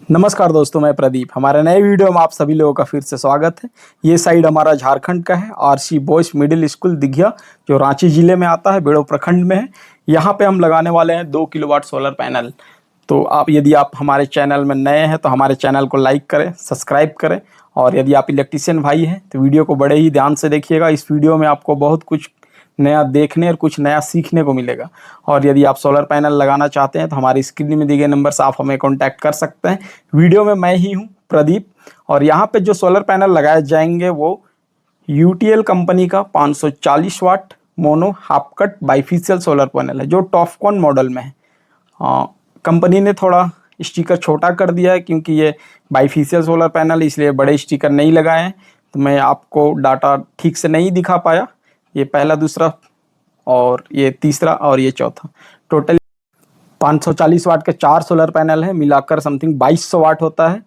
नमस्कार दोस्तों, मैं प्रदीप। हमारे नए वीडियो में आप सभी लोगों का फिर से स्वागत है। ये साइड हमारा झारखंड का है, RC boys middle school Dighiya, जो रांची जिले में आता है, बेड़ो प्रखंड में है। यहाँ पे हम लगाने वाले हैं 2 किलोवाट सोलर पैनल। तो यदि आप हमारे चैनल में नए हैं तो हमारे चैनल को लाइक करें, सब्सक्राइब करें, और यदि आप इलेक्ट्रीशियन भाई हैं तो वीडियो को बड़े ही ध्यान से देखिएगा। इस वीडियो में आपको बहुत कुछ नया देखने और कुछ नया सीखने को मिलेगा। और यदि आप सोलर पैनल लगाना चाहते हैं तो हमारी स्क्रीन में दिए गए नंबर से आप हमें कांटेक्ट कर सकते हैं। वीडियो में मैं ही हूं, प्रदीप। और यहाँ पे जो सोलर पैनल लगाए जाएंगे वो यूटीएल कंपनी का 540 watt mono half cut bifacial solar panel है, जो टॉपकॉन मॉडल में है। कंपनी ने थोड़ा स्टिकर छोटा कर दिया है क्योंकि ये बाइफेशियल सोलर पैनल, इसलिए बड़े स्टिकर नहीं लगाए हैं। तो मैं आपको डाटा ठीक से नहीं दिखा पाया। ये पहला, दूसरा और ये तीसरा और ये चौथा, टोटल 540 वाट के 4 सोलर पैनल है, मिलाकर समथिंग 2200 वाट होता है।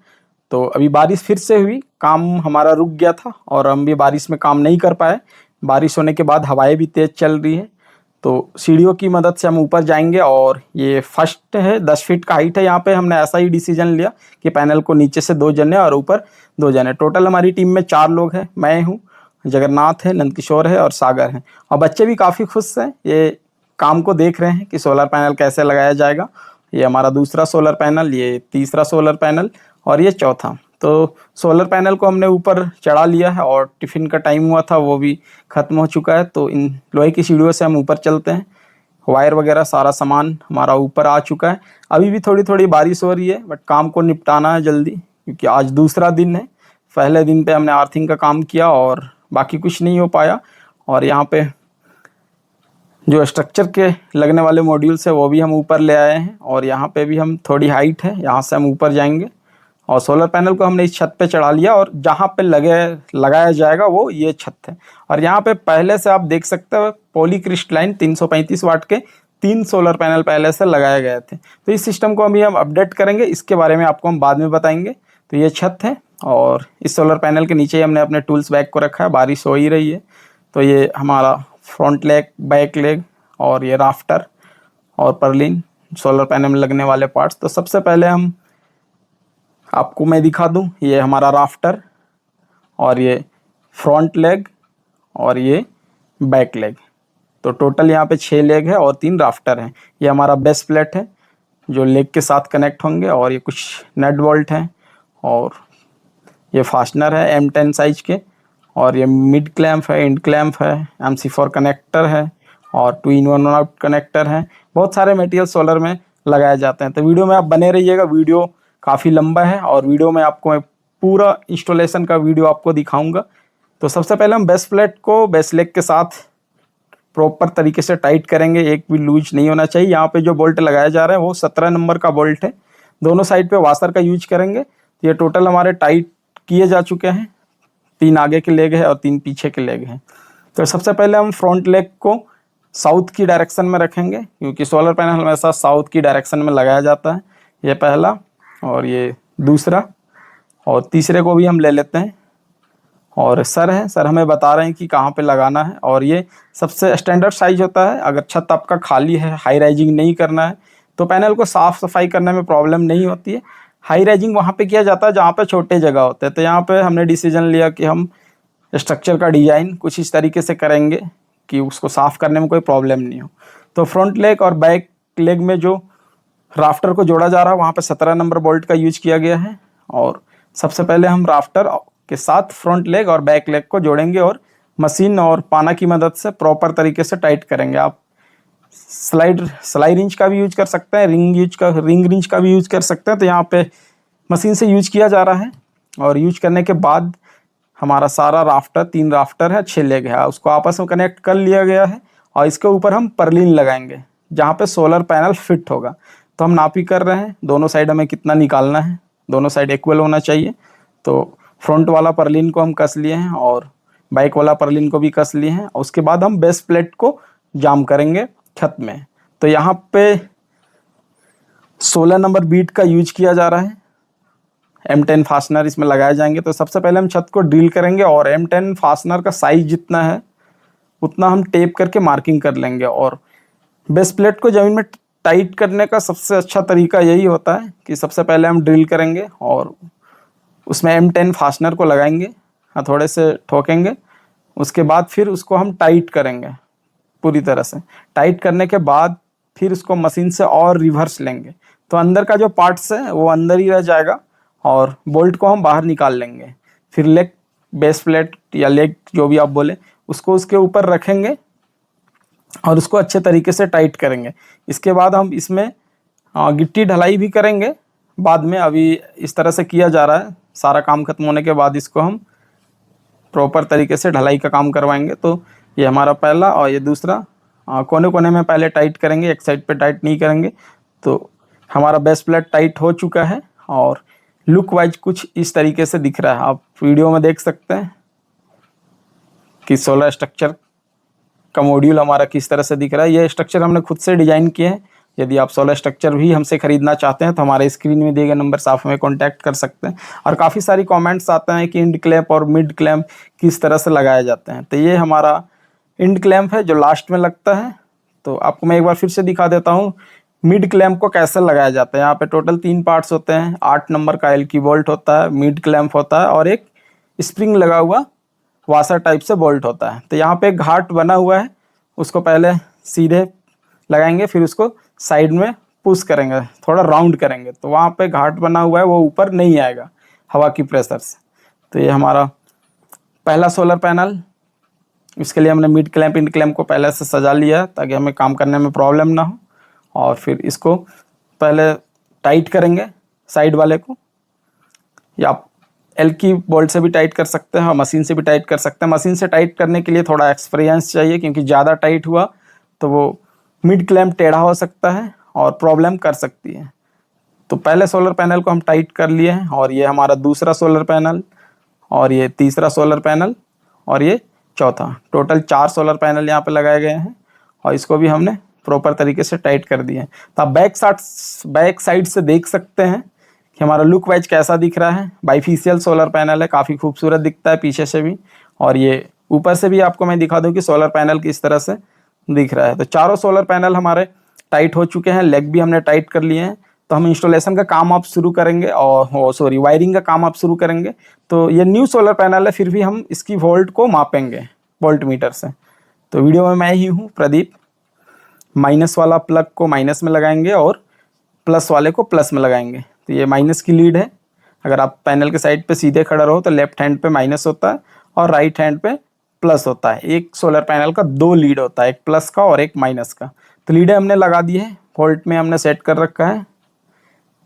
तो अभी बारिश फिर से हुई, काम हमारा रुक गया था और हम भी बारिश में काम नहीं कर पाए। बारिश होने के बाद हवाएं भी तेज़ चल रही है, तो सीढ़ियों की मदद से हम ऊपर जाएंगे। और ये फर्स्ट है, 10 फीट का हाइट है। यहाँ पे हमने ऐसा ही डिसीजन लिया कि पैनल को नीचे से 2 जने और ऊपर 2 जने। टोटल हमारी टीम में 4 लोग हैं। मैं हूँ, जगन्नाथ है, नंदकिशोर है और सागर है। और बच्चे भी काफ़ी खुश हैं, ये काम को देख रहे हैं कि सोलर पैनल कैसे लगाया जाएगा। ये हमारा दूसरा सोलर पैनल, ये तीसरा सोलर पैनल और ये चौथा। तो सोलर पैनल को हमने ऊपर चढ़ा लिया है और टिफ़िन का टाइम हुआ था, वो भी ख़त्म हो चुका है। तो इन लोहे की सीढ़ियों से हम ऊपर चलते हैं। वायर वगैरह सारा सामान हमारा ऊपर आ चुका है। अभी भी थोड़ी थोड़ी बारिश हो रही है, बट काम को निपटाना है जल्दी, क्योंकि आज दूसरा दिन है। पहले दिन पे हमने आर्थिंग का काम किया और बाकी कुछ नहीं हो पाया। और यहाँ पे जो स्ट्रक्चर के लगने वाले मॉड्यूल्स है वो भी हम ऊपर ले आए हैं। और यहाँ पे भी हम थोड़ी हाइट है, यहाँ से हम ऊपर जाएंगे। और सोलर पैनल को हमने इस छत पे चढ़ा लिया और जहाँ पे लगाया जाएगा वो ये छत है। और यहाँ पे पहले से आप देख सकते हो पॉलीक्रिस्टलाइन 335 वाट के 3 सोलर पैनल पहले से लगाए गए थे। तो इस सिस्टम को अभी हम अपडेट करेंगे, इसके बारे में आपको हम बाद में बताएंगे। तो ये छत है और इस सोलर पैनल के नीचे ही हमने अपने टूल्स बैग को रखा है। बारिश हो ही रही है, तो ये हमारा फ्रंट लेग, बैक लेग और ये राफ्टर और पर्लिन सोलर पैनल में लगने वाले पार्ट्स। तो सबसे पहले हम आपको मैं दिखा दूं, ये हमारा राफ्टर और ये फ्रंट लेग और ये बैक लेग। तो टोटल यहाँ पे 6 लेग है और 3 राफ्टर हैं। ये हमारा बेस प्लेट है जो लेग के साथ कनेक्ट होंगे, और ये कुछ नट बोल्ट हैं, और ये फास्टनर है M10 साइज के, और ये मिड क्लैंप है, एंड क्लैंप है, MC4 कनेक्टर है और 2-in-1 आउट कनेक्टर है। बहुत सारे मटेरियल सोलर में लगाए जाते हैं। तो वीडियो में आप बने रहिएगा, वीडियो काफ़ी लंबा है और वीडियो में आपको मैं पूरा इंस्टॉलेशन का वीडियो आपको दिखाऊंगा। तो सबसे पहले हम बेस प्लेट को बेस लेग के साथ प्रॉपर तरीके से टाइट करेंगे, एक भी लूज नहीं होना चाहिए। यहाँ पे जो बोल्ट लगाया जा रहा है वो 17 नंबर का बोल्ट है। दोनों साइड पे वाशर का यूज करेंगे। ये टोटल हमारे टाइट किए जा चुके हैं। 3 आगे के लेग है और 3 पीछे के लेग हैं। तो सबसे पहले हम फ्रंट लेग को साउथ की डायरेक्शन में रखेंगे, क्योंकि सोलर पैनल हमेशा साउथ की डायरेक्शन में लगाया जाता है। ये पहला और ये दूसरा, और तीसरे को भी हम ले लेते हैं। और सर है, सर हमें बता रहे हैं कि कहाँ पे लगाना है। और ये सबसे स्टैंडर्ड साइज होता है। अगर छत आपका खाली है, हाई राइजिंग नहीं करना है, तो पैनल को साफ़ सफाई करने में प्रॉब्लम नहीं होती है। हाई राइजिंग वहाँ पे किया जाता है जहाँ पे छोटे जगह होते हैं। तो यहाँ पे हमने डिसीजन लिया कि हम स्ट्रक्चर का डिज़ाइन कुछ इस तरीके से करेंगे कि उसको साफ़ करने में कोई प्रॉब्लम नहीं हो। तो फ्रंट लेग और बैक लेग में जो राफ्टर को जोड़ा जा रहा है वहाँ पे 17 नंबर बोल्ट का यूज किया गया है। और सबसे पहले हम राफ्टर के साथ फ्रंट लेग और बैक लेग को जोड़ेंगे और मशीन और पाना की मदद से प्रॉपर तरीके से टाइट करेंगे। आप स्लाई रिंच का भी यूज कर सकते हैं, रिंग रिंच का भी यूज कर सकते हैं। तो यहाँ पे मशीन से यूज किया जा रहा है। और यूज करने के बाद हमारा सारा राफ्टर, 3 राफ्टर है, 6 लेग है, उसको आपस में कनेक्ट कर लिया गया है। और इसके ऊपर हम पर्लिन लगाएंगे जहाँ पे सोलर पैनल फिट होगा। तो हम नापी कर रहे हैं, दोनों साइड हमें कितना निकालना है, दोनों साइड इक्वल होना चाहिए। तो फ्रंट वाला पर्लिन को हम कस लिए हैं और बैक वाला पर्लिन को भी कस लिए हैं। उसके बाद हम बेस प्लेट को जाम करेंगे छत में। तो यहाँ पे 16 नंबर बीट का यूज किया जा रहा है। M10 फास्टनर इसमें लगाए जाएंगे। तो सबसे पहले हम छत को ड्रिल करेंगे और M10 फास्टनर का साइज जितना है उतना हम टेप करके मार्किंग कर लेंगे। और बेस प्लेट को ज़मीन में टाइट करने का सबसे अच्छा तरीका यही होता है कि सबसे पहले हम ड्रिल करेंगे और उसमें M10 फास्टनर को लगाएंगे, हथौड़े से ठोकेंगे, उसके बाद फिर उसको हम टाइट करेंगे पूरी तरह से। टाइट करने के बाद फिर उसको मशीन से और रिवर्स लेंगे, तो अंदर का जो पार्ट्स है वो अंदर ही रह जाएगा और बोल्ट को हम बाहर निकाल लेंगे। फिर लेग बेस प्लेट या लेग जो भी आप बोले उसको उसके ऊपर रखेंगे और उसको अच्छे तरीके से टाइट करेंगे। इसके बाद हम इसमें गिट्टी ढलाई भी करेंगे बाद में। अभी इस तरह से किया जा रहा है, सारा काम खत्म होने के बाद इसको हम प्रॉपर तरीके से ढलाई का काम करवाएंगे। तो ये हमारा पहला और ये दूसरा कोने कोने में पहले टाइट करेंगे, एक साइड पे टाइट नहीं करेंगे। तो हमारा बेस प्लेट टाइट हो चुका है और लुक वाइज कुछ इस तरीके से दिख रहा है। आप वीडियो में देख सकते हैं कि सोलर स्ट्रक्चर का मॉड्यूल हमारा किस तरह से दिख रहा है। ये स्ट्रक्चर हमने खुद से डिजाइन किए हैं। यदि आप सोलर स्ट्रक्चर भी हमसे खरीदना चाहते हैं तो हमारे स्क्रीन में दिए गए नंबर से आप हमें कॉन्टैक्ट कर सकते हैं। और काफ़ी सारी कमेंट्स आते हैं कि इंड क्लैंप और मिड क्लैंप किस तरह से लगाए जाते हैं। तो ये हमारा इंड क्लैंप है जो लास्ट में लगता है। तो आपको मैं एक बार फिर से दिखा देता हूँ मिड क्लैंप को कैसे लगाया जाता है। यहाँ पे टोटल 3 पार्ट्स होते हैं। 8 नंबर का एल की बोल्ट होता है, मिड क्लैंप होता है और एक स्प्रिंग लगा हुआ वाशर टाइप से बोल्ट होता है। तो यहाँ पे एक घाट बना हुआ है, उसको पहले सीधे लगाएंगे, फिर उसको साइड में पुश करेंगे, थोड़ा राउंड करेंगे, तो वहाँ पे घाट बना हुआ है वो ऊपर नहीं आएगा हवा की प्रेशर से। तो ये हमारा पहला सोलर पैनल। इसके लिए हमने मिड क्लैंप इंड क्लैंप को पहले से सजा लिया ताकि हमें काम करने में प्रॉब्लम ना हो। और फिर इसको पहले टाइट करेंगे साइड वाले को, या एल की बोल्ट से भी टाइट कर सकते हैं और मशीन से भी टाइट कर सकते हैं। मशीन से टाइट करने के लिए थोड़ा एक्सपीरियंस चाहिए, क्योंकि ज़्यादा टाइट हुआ तो वो मिड क्लैंप टेढ़ा हो सकता है और प्रॉब्लम कर सकती है। तो पहले सोलर पैनल को हम टाइट कर लिए हैं और ये हमारा दूसरा सोलर पैनल और ये तीसरा सोलर पैनल और ये चौथा। टोटल 4 सोलर पैनल यहाँ पे लगाए गए हैं और इसको भी हमने प्रॉपर तरीके से टाइट कर दिए हैं। तो आप बैक साइड से देख सकते हैं कि हमारा लुक वाइज कैसा दिख रहा है। बाइफेशियल सोलर पैनल है, काफ़ी खूबसूरत दिखता है पीछे से भी, और ये ऊपर से भी आपको मैं दिखा दूं कि सोलर पैनल किस तरह से दिख रहा है। तो चारों सोलर पैनल हमारे टाइट हो चुके हैं, लेग भी हमने टाइट कर लिए हैं। तो हम इंस्टॉलेशन का काम आप शुरू करेंगे और वायरिंग का काम आप शुरू करेंगे। तो ये न्यू सोलर पैनल है, फिर भी हम इसकी वोल्ट को मापेंगे वोल्ट मीटर से। तो वीडियो में मैं ही हूँ प्रदीप। माइनस वाला प्लग को माइनस में लगाएंगे और प्लस वाले को प्लस में लगाएंगे। तो ये माइनस की लीड है। अगर आप पैनल के साइड पे सीधे खड़ा रहो तो लेफ्ट हैंड पे माइनस होता है और राइट हैंड पे प्लस होता है। एक सोलर पैनल का 2 लीड होता है, एक प्लस का और एक माइनस का। तो लीडें हमने लगा दी है, वोल्ट में हमने सेट कर रखा है।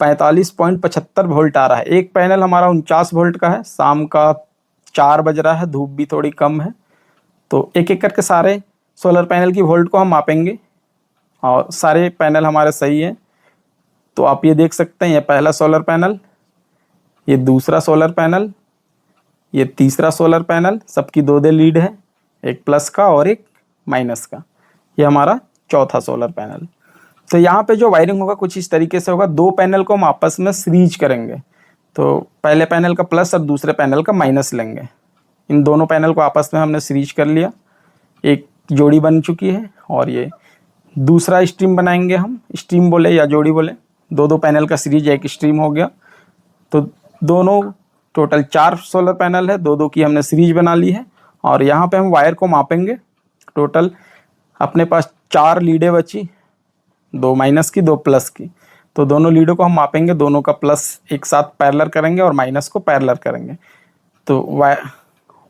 45.75 वोल्ट आ रहा है। एक पैनल हमारा 49 वोल्ट का है। शाम का 4 बज रहा है, धूप भी थोड़ी कम है। तो एक एक करके सारे सोलर पैनल की वोल्ट को हम मापेंगे और सारे पैनल हमारे सही हैं। तो आप ये देख सकते हैं, ये पहला सोलर पैनल, ये दूसरा सोलर पैनल, ये तीसरा सोलर पैनल, सबकी 2 लीड है, एक प्लस का और एक माइनस का। ये हमारा चौथा सोलर पैनल। तो यहाँ पे जो वायरिंग होगा कुछ इस तरीके से होगा। 2 पैनल को हम आपस में सीरीज करेंगे। तो पहले पैनल का प्लस और दूसरे पैनल का माइनस लेंगे। इन दोनों पैनल को आपस में हमने सीरीज कर लिया, एक जोड़ी बन चुकी है। और ये दूसरा स्ट्रीम बनाएंगे हम, स्ट्रीम बोले या जोड़ी बोले, 2 पैनल का सीरीज एक स्ट्रीम हो गया। तो दोनों टोटल 4 सोलर पैनल है, 2 की हमने सीरीज बना ली है। और यहाँ पे हम वायर को मापेंगे। टोटल अपने पास 4 लीडें बची, 2 माइनस की 2 प्लस की। तो दोनों लीडों को हम मापेंगे, दोनों का प्लस एक साथ पैरेलल करेंगे और माइनस को पैरेलल करेंगे। तो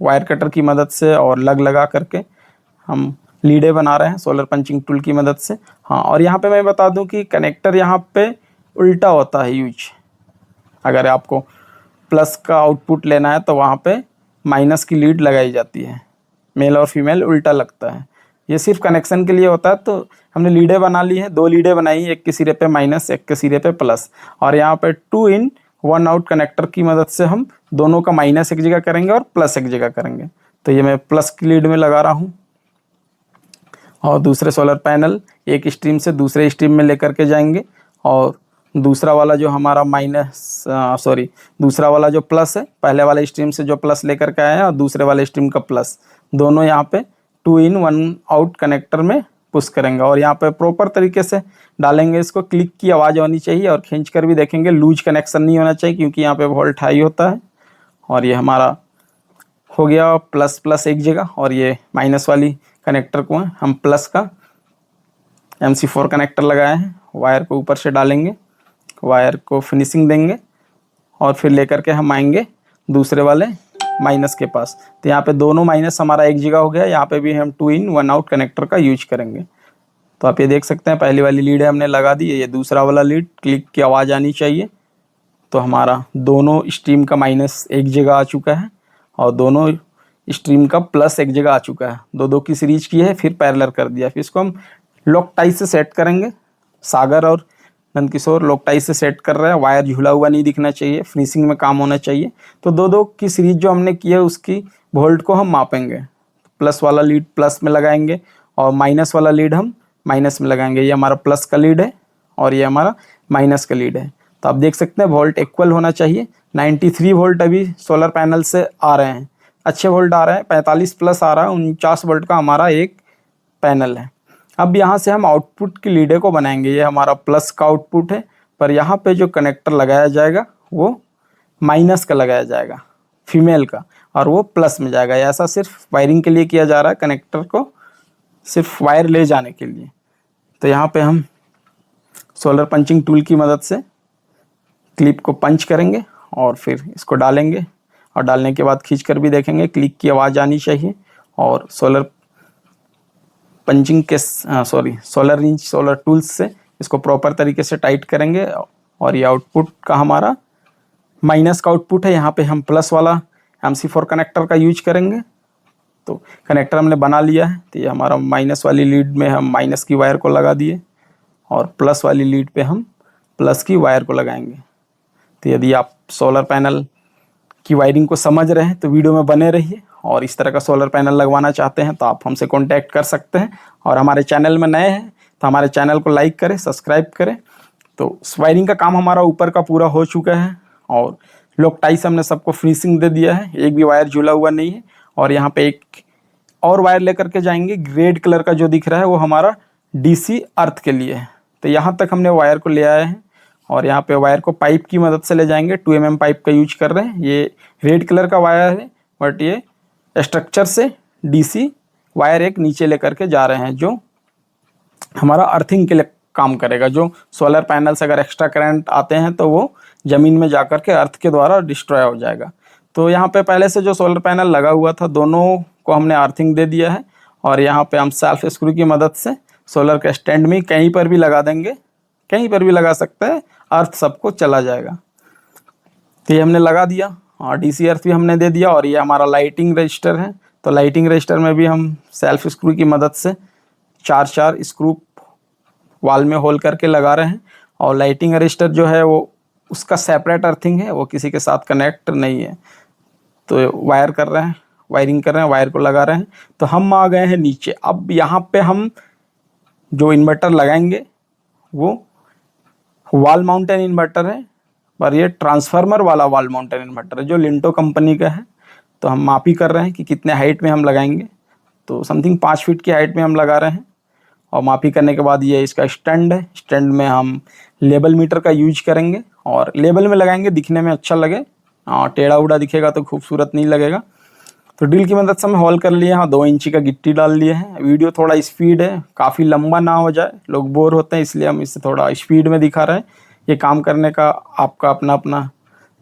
वायर कटर की मदद से और लग लगा करके हम लीडें बना रहे हैं सोलर पंचिंग टूल की मदद से। हाँ, और यहाँ पे मैं बता दूं कि कनेक्टर यहाँ पे उल्टा होता है यूज। अगर आपको प्लस का आउटपुट लेना है तो वहाँ पे माइनस की लीड लगाई जाती है, मेल और फीमेल उल्टा लगता है। ये सिर्फ कनेक्शन के लिए होता है। तो हमने लीडें बना ली हैं, 2 लीडें बनाई, एक के सिरे पे माइनस, एक के सिरे पे प्लस। और यहाँ पे 2 इन 1 आउट कनेक्टर की मदद से हम दोनों का माइनस एक जगह करेंगे और प्लस एक जगह करेंगे। तो ये मैं प्लस की लीड में लगा रहा हूँ और दूसरे सोलर पैनल एक स्ट्रीम से दूसरे स्ट्रीम में लेकर के जाएंगे। और दूसरा वाला जो हमारा दूसरा वाला जो प्लस है, पहले वाले स्ट्रीम से जो प्लस लेकर के आए हैं और दूसरे वाले स्ट्रीम का प्लस, दोनों यहाँ पे 2 इन 1 आउट कनेक्टर में पुश करेंगे और यहाँ पे प्रॉपर तरीके से डालेंगे। इसको क्लिक की आवाज़ होनी चाहिए और खींच कर भी देखेंगे, लूज कनेक्शन नहीं होना चाहिए क्योंकि यहाँ पे वोल्ट हाई होता है। और ये हमारा हो गया प्लस प्लस एक जगह, और ये माइनस वाली कनेक्टर को हम प्लस का MC4 कनेक्टर लगाए हैं। वायर को ऊपर से डालेंगे, वायर को फिनिशिंग देंगे और फिर लेकर के हम आएंगे दूसरे वाले माइनस के पास। तो यहाँ पे दोनों माइनस हमारा एक जगह हो गया। यहाँ पे भी हम 2 इन 1 आउट कनेक्टर का यूज करेंगे। तो आप ये देख सकते हैं पहली वाली लीड है हमने लगा दी है, ये दूसरा वाला लीड, क्लिक की आवाज़ आनी चाहिए। तो हमारा दोनों स्ट्रीम का माइनस एक जगह आ चुका है और दोनों स्ट्रीम का प्लस एक जगह आ चुका है। दो दो की सीरीज की है, फिर पैरेलल कर दिया। फिर इसको हम लॉक टाई से सेट करेंगे। सागर और नंदकिशोर लॉक टाई से सेट कर रहे हैं। वायर झूला हुआ नहीं दिखना चाहिए, फिनिशिंग में काम होना चाहिए। तो दो दो की सीरीज जो हमने की है उसकी वोल्ट को हम मापेंगे। प्लस वाला लीड प्लस में लगाएंगे और माइनस वाला लीड हम माइनस में लगाएंगे। ये हमारा प्लस का लीड है और ये हमारा माइनस का लीड है। तो आप देख सकते हैं वोल्ट इक्वल होना चाहिए। 93 वोल्ट अभी सोलर पैनल से आ रहे हैं, अच्छे वोल्ट आ रहे हैं। 45 प्लस आ रहा है। 49 वोल्ट का हमारा एक पैनल है। अब यहाँ से हम आउटपुट की लीडे को बनाएंगे। ये हमारा प्लस का आउटपुट है, पर यहाँ पे जो कनेक्टर लगाया जाएगा वो माइनस का लगाया जाएगा, फीमेल का, और वो प्लस में जाएगा। ऐसा सिर्फ वायरिंग के लिए किया जा रहा है, कनेक्टर को सिर्फ वायर ले जाने के लिए। तो यहाँ पे हम सोलर पंचिंग टूल की मदद से क्लिप को पंच करेंगे और फिर इसको डालेंगे, और डालने के बाद खींच कर भी देखेंगे, क्लिक की आवाज़ आनी चाहिए। और सोलर पंचिंग के सोलर रिंच सोलर टूल्स से इसको प्रॉपर तरीके से टाइट करेंगे। और ये आउटपुट का हमारा माइनस का आउटपुट है। यहाँ पे हम प्लस वाला MC4 कनेक्टर का यूज करेंगे। तो कनेक्टर हमने बना लिया है। तो ये हमारा माइनस वाली लीड में हम माइनस की वायर को लगा दिए और प्लस वाली लीड पे हम प्लस की वायर को लगाएंगे। तो यदि आप सोलर पैनल की वायरिंग को समझ रहे हैं तो वीडियो में बने रहिए, और इस तरह का सोलर पैनल लगवाना चाहते हैं तो आप हमसे कांटेक्ट कर सकते हैं। और हमारे चैनल में नए हैं तो हमारे चैनल को लाइक करें, सब्सक्राइब करें। तो वायरिंग का काम हमारा ऊपर का पूरा हो चुका है और लॉक टाई से हमने सबको फिनिशिंग दे दिया है। एक भी वायर झूला हुआ नहीं है। और यहाँ पे एक और वायर लेकर के जाएंगे, रेड कलर का जो दिख रहा है वो हमारा DC अर्थ के लिए है। तो यहाँ तक हमने वायर को ले आए हैं और यहाँ पे वायर को पाइप की मदद से ले जाएंगे। 2 mm पाइप का यूज कर रहे हैं। ये रेड कलर का वायर है, बट ये स्ट्रक्चर से DC वायर एक नीचे लेकर के जा रहे हैं जो हमारा अर्थिंग के लिए काम करेगा। जो सोलर पैनल से अगर एक्स्ट्रा करंट आते हैं तो वो ज़मीन में जाकर के अर्थ के द्वारा डिस्ट्रॉय हो जाएगा। तो यहाँ पे पहले से जो सोलर पैनल लगा हुआ था दोनों को हमने अर्थिंग दे दिया है। और यहाँ पे हम सेल्फ स्क्रू की मदद से सोलर के स्टैंड में कहीं पर भी लगा देंगे, कहीं पर भी लगा सकते हैं, अर्थ सबको चला जाएगा। तो ये हमने लगा दिया और DC अर्थ भी हमने दे दिया। और ये हमारा लाइटिंग रजिस्टर है। तो लाइटिंग रजिस्टर में भी हम सेल्फ स्क्रू की मदद से 4 स्क्रू वाल में होल करके लगा रहे हैं। और लाइटिंग रजिस्टर जो है वो उसका सेपरेट अर्थिंग है, वो किसी के साथ कनेक्ट नहीं है। तो वायर कर रहे हैं, वायरिंग कर रहे हैं, वायर को लगा रहे हैं। तो हम आ गए हैं नीचे। अब यहाँ पे हम जो इन्वर्टर लगाएंगे वो वॉल माउंटेन इन्वर्टर है, पर ये ट्रांसफार्मर वाला वॉल माउंटेन इन्वर्टर है जो लिंटो कंपनी का है। तो हम मापी कर रहे हैं कि कितने हाइट में हम लगाएंगे। तो समथिंग 5 फीट की हाइट में हम लगा रहे हैं। और मापी करने के बाद ये इसका स्टैंड है। स्टैंड में हम लेवल मीटर का यूज करेंगे और लेवल में लगाएंगे, दिखने में अच्छा लगे। टेढ़ा उड़ा दिखेगा तो खूबसूरत नहीं लगेगा। तो ड्रिल की मदद से हम हॉल कर लिए हैं। 2 इंची का गिट्टी डाल लिए हैं। वीडियो थोड़ा स्पीड है, काफ़ी लंबा ना हो जाए, लोग बोर होते हैं, इसलिए हम इसे थोड़ा स्पीड में दिखा रहे हैं। ये काम करने का आपका अपना अपना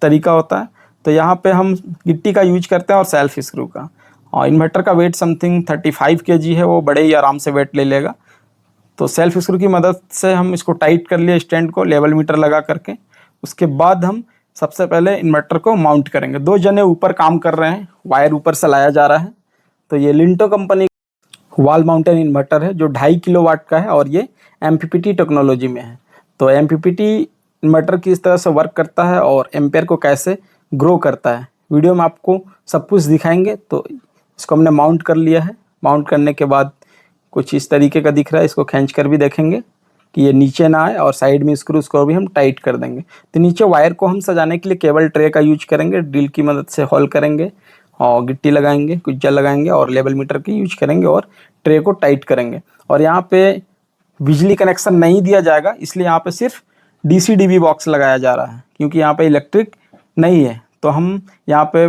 तरीका होता है। तो यहाँ पे हम गिट्टी का यूज करते हैं और सेल्फ स्क्रू का। और इन्वर्टर का वेट समथिंग 35 kg है, वो बड़े ही आराम से वेट ले लेगा। तो सेल्फ स्क्रू की मदद से हम इसको टाइट कर लिए स्टैंड को लेवल मीटर लगा करके। उसके बाद हम सबसे पहले इन्वर्टर को माउंट करेंगे। 2 जने ऊपर काम कर रहे हैं, वायर ऊपर से लाया जा रहा है। तो ये Linto company wall mountain inverter है जो 2.5 किलोवाट का है और ये MPPT टेक्नोलॉजी में है। तो MPPT इन्वर्टर किस तरह से वर्क करता है और एम्पेयर को कैसे ग्रो करता है, वीडियो में आपको सब कुछ दिखाएंगे। तो इसको हमने माउंट कर लिया है। माउंट करने के बाद कुछ इस तरीके का दिख रहा है। इसको खींच कर भी देखेंगे कि ये नीचे ना आए, और साइड में स्क्रू को भी हम टाइट कर देंगे। तो नीचे वायर को हम सजाने के लिए केबल ट्रे का यूज करेंगे। ड्रिल की मदद से होल करेंगे और गिट्टी लगाएंगे, कुज्जा लगाएंगे और लेवल मीटर की यूज करेंगे और ट्रे को टाइट करेंगे। और यहाँ पे बिजली कनेक्शन नहीं दिया जाएगा, इसलिए यहाँ पे सिर्फ डीसी डीबी बॉक्स लगाया जा रहा है, क्योंकि यहाँ पे इलेक्ट्रिक नहीं है। तो हम यहाँ पे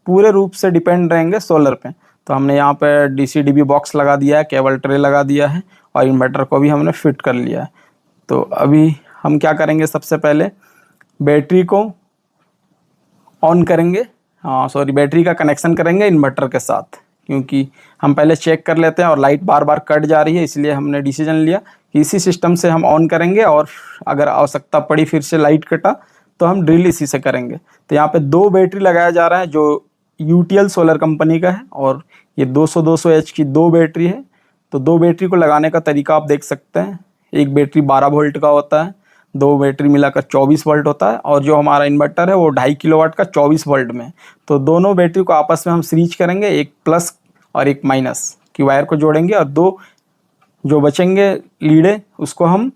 पूरे रूप से डिपेंड रहेंगे सोलर पे। तो हमने यहाँ पे डीसी डीबी बॉक्स लगा दिया है, केबल ट्रे लगा दिया है और इन्वर्टर को भी हमने फिट कर लिया है। तो अभी हम क्या करेंगे, सबसे पहले बैटरी को ऑन करेंगे, बैटरी का कनेक्शन करेंगे इन्वर्टर के साथ, क्योंकि हम पहले चेक कर लेते हैं और लाइट बार बार कट जा रही है, इसलिए हमने डिसीजन लिया कि इसी सिस्टम से हम ऑन करेंगे और अगर आवश्यकता पड़ी फिर से लाइट कटा तो हम ड्रिल इसी से करेंगे। तो यहाँ पे 2 बैटरी लगाया जा रहा है जो यूटीएल सोलर कंपनी का है, और ये 200 एच की 2 बैटरी है। तो 2 बैटरी को लगाने का तरीका आप देख सकते हैं। एक बैटरी 12 वोल्ट का होता है, 2 बैटरी मिलाकर 24 वोल्ट होता है, और जो हमारा इन्वर्टर है वो 2.5 किलोवाट का 24 वोल्ट में। तो दोनों बैटरी को आपस में हम सीरीज करेंगे, एक प्लस और एक माइनस की वायर को जोड़ेंगे, और 2 जो बचेंगे लीडे उसको हम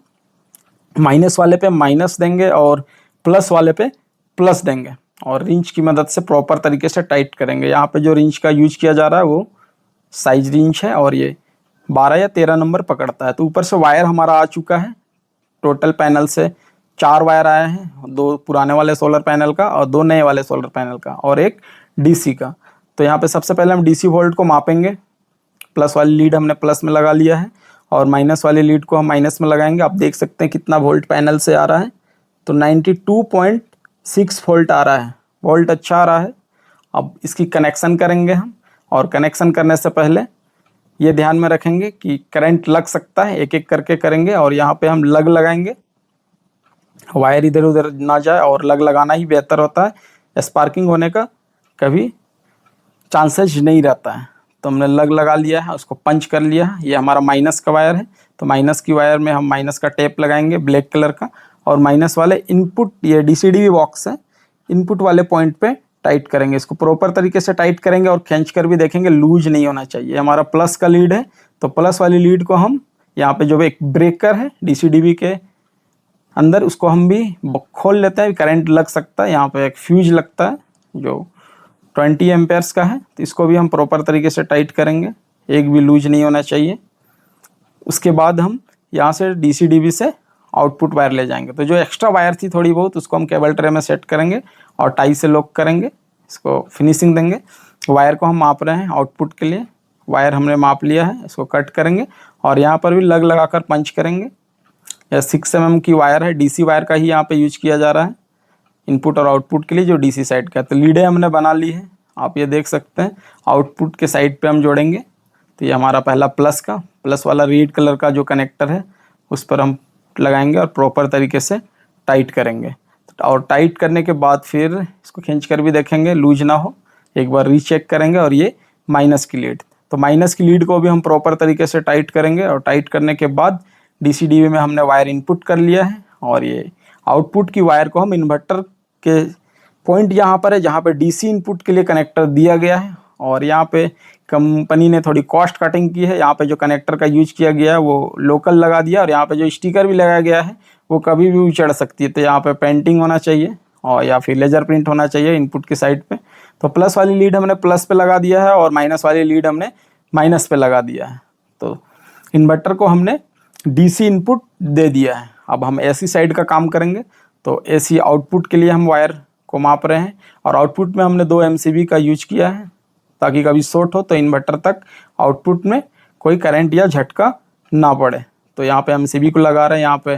माइनस वाले पे माइनस देंगे और प्लस वाले पे प्लस देंगे, और रिंच की मदद से प्रॉपर तरीके से टाइट करेंगे। यहाँ पे जो रिंच का यूज किया जा रहा है वो साइज रिंच है, और ये 12 या 13 नंबर पकड़ता है। तो ऊपर से वायर हमारा आ चुका है। टोटल पैनल से 4 वायर आए हैं, 2 पुराने वाले सोलर पैनल का और 2 नए वाले सोलर पैनल का और एक डीसी का। तो यहाँ पे सबसे पहले हम डीसी वोल्ट को मापेंगे। प्लस वाली लीड हमने प्लस में लगा लिया है और माइनस वाली लीड को हम माइनस में लगाएंगे। आप देख सकते हैं कितना वोल्ट पैनल से आ रहा है, तो 92.6 वोल्ट आ रहा है, वोल्ट अच्छा आ रहा है। अब इसकी कनेक्शन करेंगे हम, और कनेक्शन करने से पहले ये ध्यान में रखेंगे कि करंट लग सकता है, एक एक करके करेंगे। और यहाँ पे हम लग लगाएंगे, वायर इधर उधर ना जाए, और लग लगाना ही बेहतर होता है। स्पार्किंग होने का कभी चांसेस नहीं रहता है। तो हमने लग लगा लिया है, उसको पंच कर लिया है। ये हमारा माइनस का वायर है, तो माइनस की वायर में हम माइनस का टेप लगाएंगे ब्लैक कलर का, और माइनस वाले इनपुट, ये डीसीडीवी बॉक्स है, इनपुट वाले पॉइंट पे टाइट करेंगे। इसको प्रॉपर तरीके से टाइट करेंगे और खींच कर भी देखेंगे, लूज नहीं होना चाहिए। हमारा प्लस का लीड है, तो प्लस वाली लीड को हम यहाँ पे जो एक ब्रेकर है डीसीडीवी के अंदर, उसको हम भी खोल लेते हैं, करंट लग सकता है। यहाँ पे एक फ्यूज लगता है जो 20 एम्पेयर्स का है, तो इसको भी हम प्रॉपर तरीके से टाइट करेंगे, एक भी लूज नहीं होना चाहिए। उसके बाद हम यहाँ से डीसीडीवी से आउटपुट वायर ले जाएंगे। तो जो एक्स्ट्रा वायर थी थोड़ी बहुत, उसको हम केबल ट्रे में सेट करेंगे और टाई से लॉक करेंगे, इसको फिनिशिंग देंगे। वायर को हम माप रहे हैं आउटपुट के लिए, वायर हमने माप लिया है, इसको कट करेंगे और यहाँ पर भी लग लगाकर पंच करेंगे। यह 6 mm की वायर है, डीसी वायर का ही यहाँ पे यूज किया जा रहा है इनपुट और आउटपुट के लिए, जो डीसी साइड का है। तो लीडें हमने बना ली है, आप ये देख सकते हैं। आउटपुट के साइड पे हम जोड़ेंगे। तो ये हमारा पहला प्लस वाला रेड कलर का जो कनेक्टर है उस पर हम लगाएंगे और प्रॉपर तरीके से टाइट करेंगे। और टाइट करने के बाद फिर इसको खींच कर भी देखेंगे, लूज ना हो, एक बार रीचेक करेंगे। और ये माइनस की लीड, तो माइनस की लीड को भी हम प्रॉपर तरीके से टाइट करेंगे। और टाइट करने के बाद डीसीडीवी में हमने वायर इनपुट कर लिया है, और ये आउटपुट की वायर को हम इन्वर्टर के पॉइंट यहाँ पर है जहाँ पे डीसी इनपुट के लिए कनेक्टर दिया गया है। और यहाँ पे कंपनी ने थोड़ी कॉस्ट कटिंग की है, यहाँ पे जो कनेक्टर का यूज किया गया है वो लोकल लगा दिया, और यहाँ पे जो स्टिकर भी लगाया गया है वो कभी भी चढ़ सकती है। तो यहाँ पे पेंटिंग होना चाहिए और या फिर लेजर प्रिंट होना चाहिए इनपुट की साइड पे। तो प्लस वाली लीड हमने प्लस पे लगा दिया है और माइनस वाली लीड हमने माइनस पे लगा दिया है। तो इन्वर्टर को हमने डीसी इनपुट दे दिया है। अब हम एसी साइड का काम करेंगे। तो एसी आउटपुट के लिए हम वायर को माप रहे हैं, और आउटपुट में हमने 2 MCB का यूज किया है, ताकि कभी शॉर्ट हो तो इन्वर्टर तक आउटपुट में कोई करंट या झटका ना पड़े। तो यहाँ पे MCB को लगा रहे हैं, यहाँ पे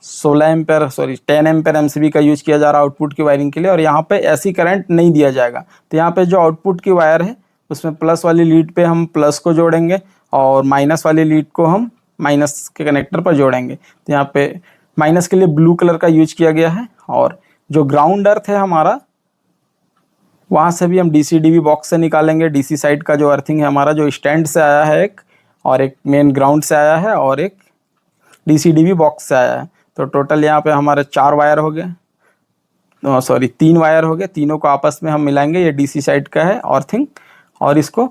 10 एम्पेयर MCB का यूज किया जा रहा है आउटपुट की वायरिंग के लिए, और यहाँ पे ऐसी करंट नहीं दिया जाएगा। तो यहाँ पे जो आउटपुट की वायर है उसमें प्लस वाली लीड पे हम प्लस को जोड़ेंगे और माइनस वाली लीड को हम माइनस के कनेक्टर पर जोड़ेंगे। तो यहाँ पे माइनस के लिए ब्लू कलर का यूज किया गया है, और जो ग्राउंड अर्थ है हमारा, वहाँ से भी हम डीसीडीवी बॉक्स से निकालेंगे। डीसी साइड का जो अर्थिंग है हमारा, जो स्टैंड से आया है एक, और एक मेन ग्राउंड से आया है, और एक डीसीडीवी बॉक्स से आया है। तो टोटल यहाँ पे हमारे 4 वायर हो गए, 3 वायर हो गए। तीनों को आपस में हम मिलाएंगे। ये डीसी साइड का है अर्थिंग, और इसको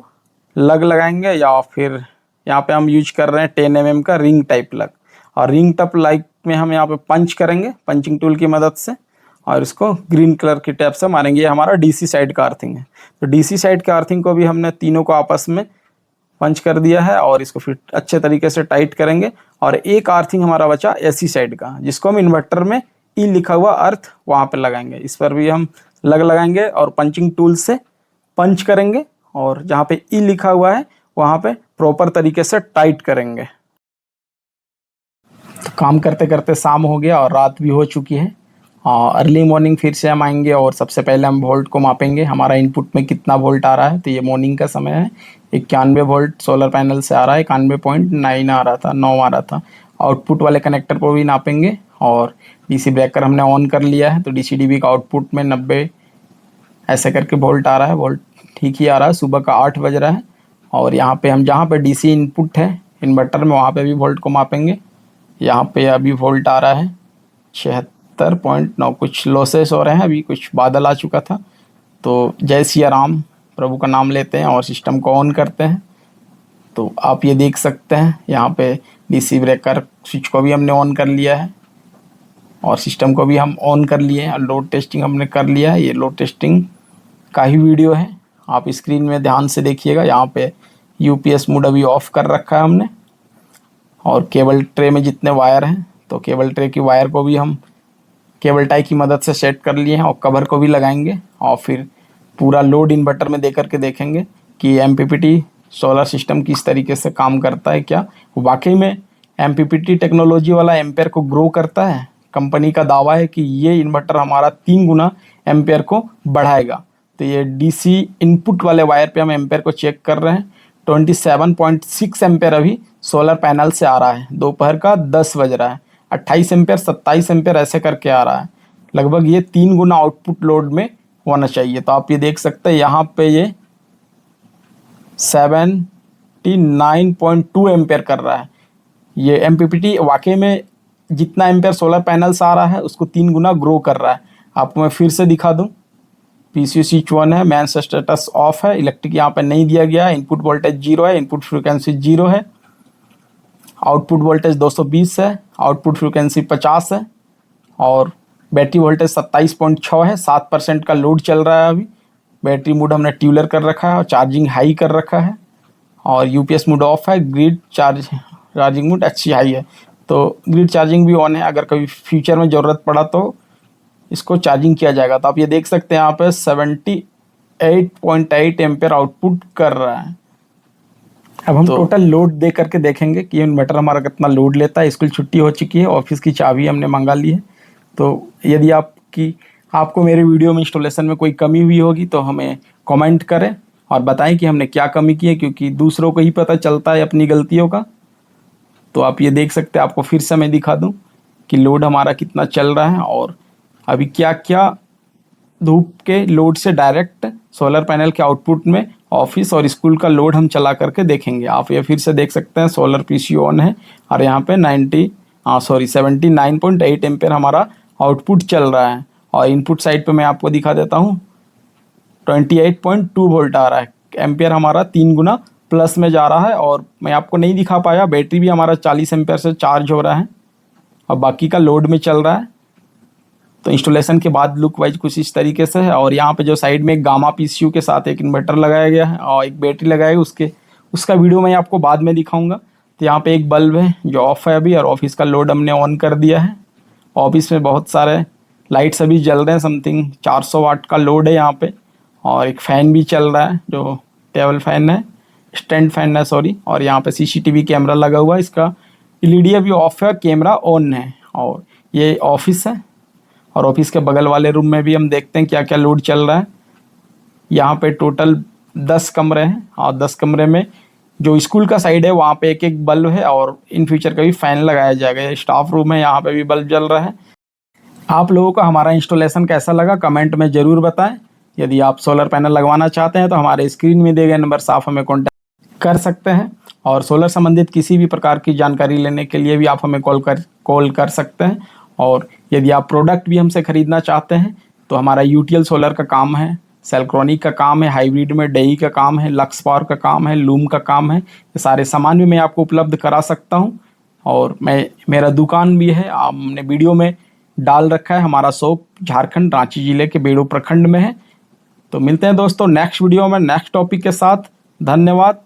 लग लगाएंगे, या फिर यहाँ पे हम यूज कर रहे हैं 10 mm का रिंग टाइप लग। और रिंग टाइप लाइक में हम यहाँ पे पंच करेंगे पंचिंग टूल की मदद से, और इसको ग्रीन कलर की टैप से मारेंगे। ये हमारा डीसी साइड का अर्थिंग है। तो डीसी साइड का अर्थिंग को भी हमने तीनों को आपस में पंच कर दिया है और इसको फिर अच्छे तरीके से टाइट करेंगे। और एक अर्थिंग हमारा बचा एसी साइड का, जिसको हम इन्वर्टर में ई लिखा हुआ अर्थ वहाँ पे लगाएंगे। इस पर भी हम लगाएंगे और पंचिंग टूल से पंच करेंगे और जहाँ पे ई लिखा हुआ है वहाँ पे प्रॉपर तरीके से टाइट करेंगे। तो काम करते करते शाम हो गया और रात भी हो चुकी है। अर्ली मॉर्निंग फिर से हम आएंगे और सबसे पहले हम वोल्ट को मापेंगे, हमारा इनपुट में कितना वोल्ट आ रहा है। तो ये मॉर्निंग का समय है, 91 वोल्ट सोलर पैनल से आ रहा है, 91.9 आ रहा था, 9 आ रहा था। आउटपुट वाले कनेक्टर को भी नापेंगे और डीसी ब्रेकर हमने ऑन कर लिया है, तो डीसी डीबी का आउटपुट में 90 ऐसे करके वोल्ट आ रहा है। वोल्ट ठीक ही आ रहा है, सुबह का 8 बज रहा है। और यहाँ पे हम जहाँ पे डीसी इनपुट है इन्वर्टर में वहाँ पे भी वोल्ट को मापेंगे। यहाँ पे अभी वोल्ट आ रहा है 76.9, कुछ लॉसेस हो रहे हैं, अभी कुछ बादल आ चुका था। तो जय सिया राम, प्रभु का नाम लेते हैं और सिस्टम को ऑन करते हैं। तो आप ये देख सकते हैं यहाँ पे डीसी ब्रेकर स्विच को भी हमने ऑन कर लिया है और सिस्टम को भी हम ऑन कर लिए हैं। लोड टेस्टिंग हमने कर लिया है, ये लोड टेस्टिंग का ही वीडियो है, आप स्क्रीन में ध्यान से देखिएगा। यहाँ पे यूपीएस मोड अभी ऑफ कर रखा है हमने और केबल ट्रे में जितने वायर हैं तो केबल ट्रे की वायर को भी हम केबल टाई की मदद से सेट कर लिए हैं और कवर को भी लगाएंगे और फिर पूरा लोड इन्वर्टर में दे करके देखेंगे कि एमपीपीटी सोलर सिस्टम किस तरीके से काम करता है। क्या वाकई में एमपीपीटी टेक्नोलॉजी वाला एम्पेयर को ग्रो करता है? कंपनी का दावा है कि ये इन्वर्टर हमारा 3 गुना एम्पेयर को बढ़ाएगा। तो ये डीसी इनपुट वाले वायर पे हम एम्पेयर को चेक कर रहे हैं। 27.6 एम्पेयर अभी सोलर पैनल से आ रहा है, दोपहर का 10 बज रहा है। 28 एम्पेयर 27 एम्पेयर ऐसे करके आ रहा है, लगभग ये 3 गुना आउटपुट लोड में होना चाहिए। तो आप ये देख सकते हैं यहाँ पे ये 79.2 एम्पेयर कर रहा है। ये एमपीपीटी वाकई में जितना एम्पेयर सोलर पैनल से आ रहा है उसको 3 गुना ग्रो कर रहा है। आपको मैं फिर से दिखा दूं, पीसीयू स्विच 1 है, मेंस स्टेटस ऑफ है, इलेक्ट्रिक यहाँ पे नहीं दिया गया है, इनपुट वोल्टेज 0 है, इनपुट फ्रीक्वेंसी 0 है, आउटपुट वोल्टेज 220 है, आउटपुट फ्रीक्वेंसी 50 है और बैटरी वोल्टेज 27.6 है। 7% का लोड चल रहा है अभी। बैटरी मोड हमने ट्यूलर कर रखा है और चार्जिंग हाई कर रखा है और यूपीएस मोड ऑफ है, ग्रिड चार्जिंग मोड अच्छी हाई है। तो ग्रिड चार्जिंग भी ऑन है, अगर कभी फ्यूचर में ज़रूरत पड़ा तो इसको चार्जिंग किया जाएगा। तो आप ये देख सकते हैं यहाँ पे 78.8 एम्पेयर आउटपुट कर रहा है। अब हम टोटल लोड दे करके देखेंगे कि इन्वर्टर हमारा कितना लोड लेता है। स्कूल छुट्टी हो चुकी है, ऑफिस की चाबी हमने मंगा ली है। तो यदि आपको मेरे वीडियो में इंस्टॉलेशन में कोई कमी हुई होगी तो हमें कमेंट करें और बताएं कि हमने क्या कमी की है, क्योंकि दूसरों को ही पता चलता है अपनी गलतियों का। तो आप ये देख सकते हैं, आपको फिर से मैं दिखा दूं कि लोड हमारा कितना चल रहा है और अभी क्या क्या धूप के लोड से डायरेक्ट सोलर पैनल के आउटपुट में ऑफिस और स्कूल का लोड हम चला करके देखेंगे। आप ये फिर से देख सकते हैं, सोलर पीसीयू ऑन है और यहाँ पे 79.8 एम्पेयर हमारा आउटपुट चल रहा है और इनपुट साइड पे मैं आपको दिखा देता हूँ 28.2 वोल्ट आ रहा है। एम्पेयर हमारा 3 गुना प्लस में जा रहा है और मैं आपको नहीं दिखा पाया, बैटरी भी हमारा 40 एम्पेयर से चार्ज हो रहा है और बाकी का लोड में चल रहा है। तो इंस्टॉलेशन के बाद लुक वाइज कुछ इस तरीके से है और यहाँ पे जो साइड में एक गामा पीसीयू के साथ एक इन्वर्टर लगाया गया है और एक बैटरी लगाई है, उसका वीडियो मैं आपको बाद में दिखाऊंगा। तो यहाँ पे एक बल्ब है जो ऑफ है अभी और ऑफिस का लोड हमने ऑन कर दिया है। ऑफिस में बहुत सारे लाइट्स अभी जल रहे हैं, समथिंग 400 वाट का लोड है यहाँ पे और एक फ़ैन भी चल रहा है जो टेबल फैन है, स्टैंड फैन है सॉरी। और यहाँ पे सीसीटीवी कैमरा लगा हुआ है, इसका एलईडी अभी ऑफ है, कैमरा ऑन है। और ये ऑफिस है और ऑफिस के बगल वाले रूम में भी हम देखते हैं क्या क्या लोड चल रहा है। यहाँ पे टोटल 10 कमरे हैं और 10 कमरे में जो स्कूल का साइड है वहाँ पे एक एक बल्ब है और इन फ्यूचर कभी फ़ैन लगाया जाएगा। स्टाफ रूम है, यहाँ पे भी बल्ब जल रहा है। आप लोगों को हमारा इंस्टॉलेशन कैसा लगा कमेंट में ज़रूर बताएं। यदि आप सोलर पैनल लगवाना चाहते हैं तो हमारे स्क्रीन में दिए गए नंबर से आप हमें कॉन्टैक्ट कर सकते हैं और सोलर संबंधित किसी भी प्रकार की जानकारी लेने के लिए भी आप हमें कॉल कर सकते हैं। और यदि आप प्रोडक्ट भी हमसे ख़रीदना चाहते हैं तो हमारा यूटीएल सोलर का काम है, सेल्क्रोनिक का काम है, हाइब्रिड में डेई का काम है, लक्स पावर का काम है, लूम का काम है। ये सारे सामान भी मैं आपको उपलब्ध करा सकता हूँ और मेरा दुकान भी है, हमने वीडियो में डाल रखा है। हमारा शॉप झारखंड रांची ज़िले के बेड़ो प्रखंड में है। तो मिलते हैं दोस्तों नेक्स्ट वीडियो में नेक्स्ट टॉपिक के साथ। धन्यवाद।